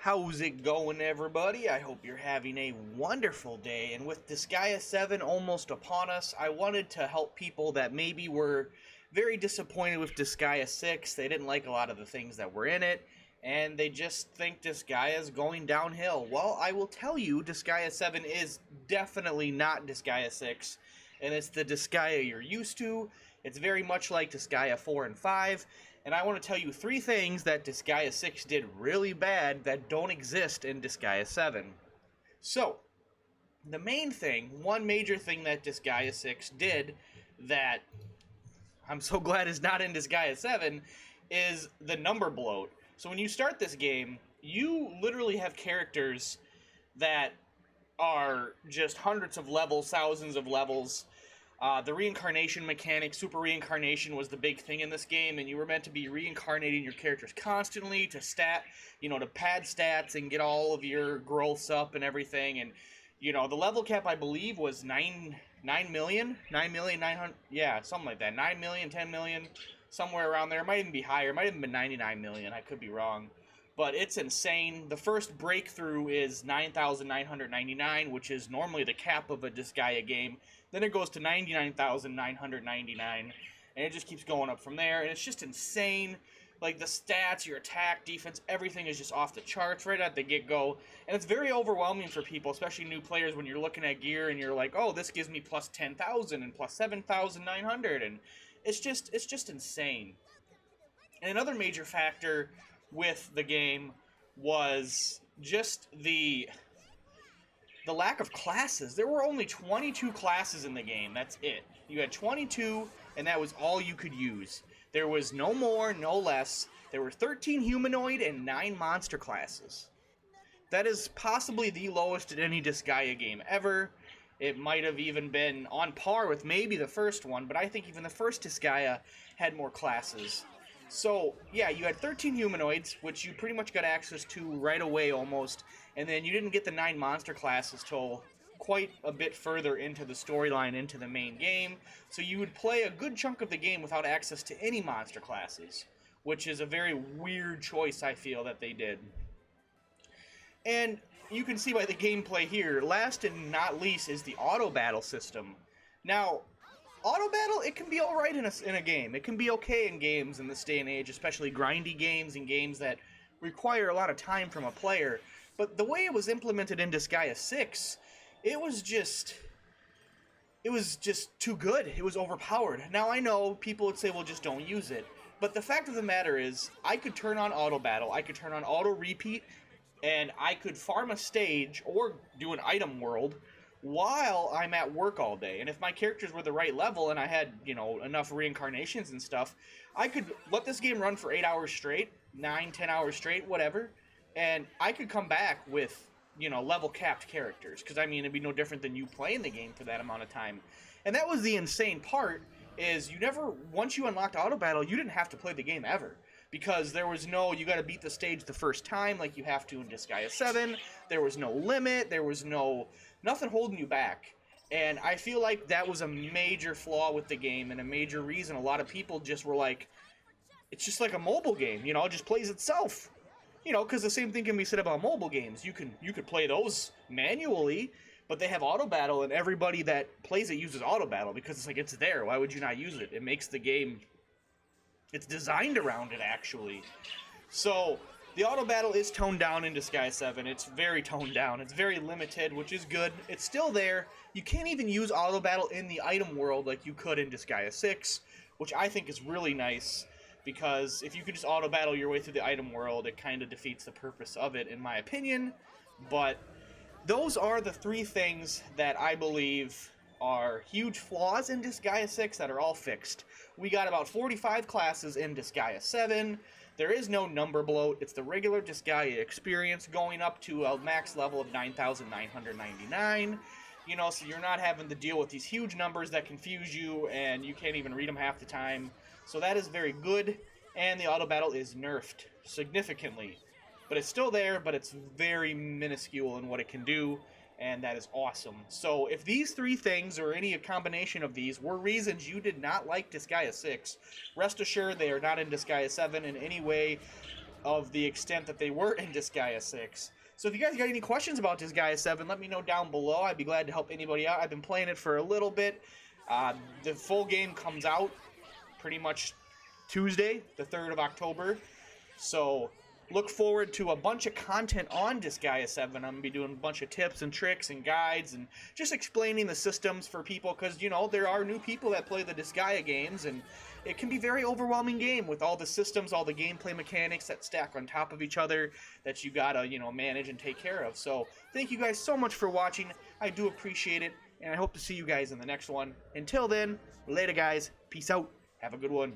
How's it going, everybody? I hope you're having a wonderful day. And with Disgaea 7 almost upon us, I wanted to help people that maybe were very disappointed with Disgaea 6. They didn't like a lot of the things that were in it, and they just think Disgaea is going downhill. Well, I will tell you, Disgaea 7 is definitely not Disgaea 6, and it's the Disgaea you're used to. It's very much like Disgaea 4 and 5, and I want to tell you 3 things that Disgaea 6 did really bad that don't exist in Disgaea 7. So, the main thing, one major thing that Disgaea 6 did that I'm so glad is not in Disgaea 7 is the number bloat. So when you start this game, you literally have characters that are just hundreds of levels, thousands of levels. The reincarnation mechanic, super reincarnation, was the big thing in this game, and you were meant to be reincarnating your characters constantly to to pad stats and get all of your growths up and everything. And the level cap, I believe, was 9 million, 900, yeah, something like that, 9 million, 10 million, somewhere around there. It might even be higher. It might even been 99 million. I could be wrong. But it's insane. The first breakthrough is 9,999, which is normally the cap of a Disgaea game. Then it goes to 99,999, and it just keeps going up from there. And it's just insane. Like, the stats, your attack, defense, everything is just off the charts right at the get-go. And it's very overwhelming for people, especially new players, when you're looking at gear and you're like, oh, this gives me plus 10,000 and plus 7,900. And it's just insane. And another major factor with the game was just the lack of classes. There were only 22 classes in the game. That's it. You had 22, and that was all you could use. There was no more, no less. There were 13 humanoid and 9 monster classes. That is possibly the lowest in any Disgaea game ever. It might have even been on par with maybe the first one, but I think even the first Disgaea had more classes. So, yeah, you had 13 humanoids, which you pretty much got access to right away almost, and then you didn't get the 9 monster classes till quite a bit further into the storyline, into the main game, so you would play a good chunk of the game without access to any monster classes, which is a very weird choice, I feel, that they did. And you can see by the gameplay here, last and not least is the auto battle system. Now, auto battle, it can be alright in a game. It can be okay in games in this day and age, especially grindy games and games that require a lot of time from a player. But the way it was implemented in Disgaea 6, it was just too good. It was overpowered. Now, I know people would say, well, just don't use it. But the fact of the matter is, I could turn on auto battle, I could turn on auto repeat, and I could farm a stage or do an item world while I'm at work all day. And if my characters were the right level and I had, enough reincarnations and stuff, I could let this game run for 8 hours straight, 9, 10 hours straight, whatever, and I could come back with, level capped characters. Because, it'd be no different than you playing the game for that amount of time. And that was the insane part, is once you unlocked auto battle, you didn't have to play the game ever. Because there was you gotta beat the stage the first time like you have to in Disgaea 7. There was no limit, there was nothing holding you back. And I feel like that was a major flaw with the game, and a major reason a lot of people just were like, it's just like a mobile game, it just plays itself. Because the same thing can be said about mobile games. You could play those manually, but they have auto battle, and everybody that plays it uses auto battle because it's like, it's there. Why would you not use it? It makes the game, it's designed around it, actually. So the auto battle is toned down in Disgaea 7. It's very toned down. It's very limited, which is good. It's still there. You can't even use auto battle in the item world like you could in Disgaea 6, which I think is really nice, because if you could just auto battle your way through the item world, it kind of defeats the purpose of it, in my opinion. But those are the 3 things that I believe are huge flaws in Disgaea 6 that are all fixed. We got about 45 classes in Disgaea 7. There is no number bloat. It's the regular Disgaea experience going up to a max level of 9,999. So you're not having to deal with these huge numbers that confuse you, and you can't even read them half the time. So that is very good, and the auto battle is nerfed significantly. But it's still there, but it's very minuscule in what it can do, and that is awesome. So if these 3 things, or any combination of these, were reasons you did not like Disgaea 6, rest assured they are not in Disgaea 7 in any way, of the extent that they were in Disgaea 6. So if you guys got any questions about Disgaea 7, let me know down below. I'd be glad to help anybody out. I've been playing it for a little bit. The full game comes out pretty much Tuesday, the 3rd of October. So look forward to a bunch of content on Disgaea 7. I'm going to be doing a bunch of tips and tricks and guides and just explaining the systems for people because, you know, there are new people that play the Disgaea games and it can be a very overwhelming game with all the systems, all the gameplay mechanics that stack on top of each other that you got to, you know, manage and take care of. So thank you guys so much for watching. I do appreciate it and I hope to see you guys in the next one. Until then, later guys. Peace out. Have a good one.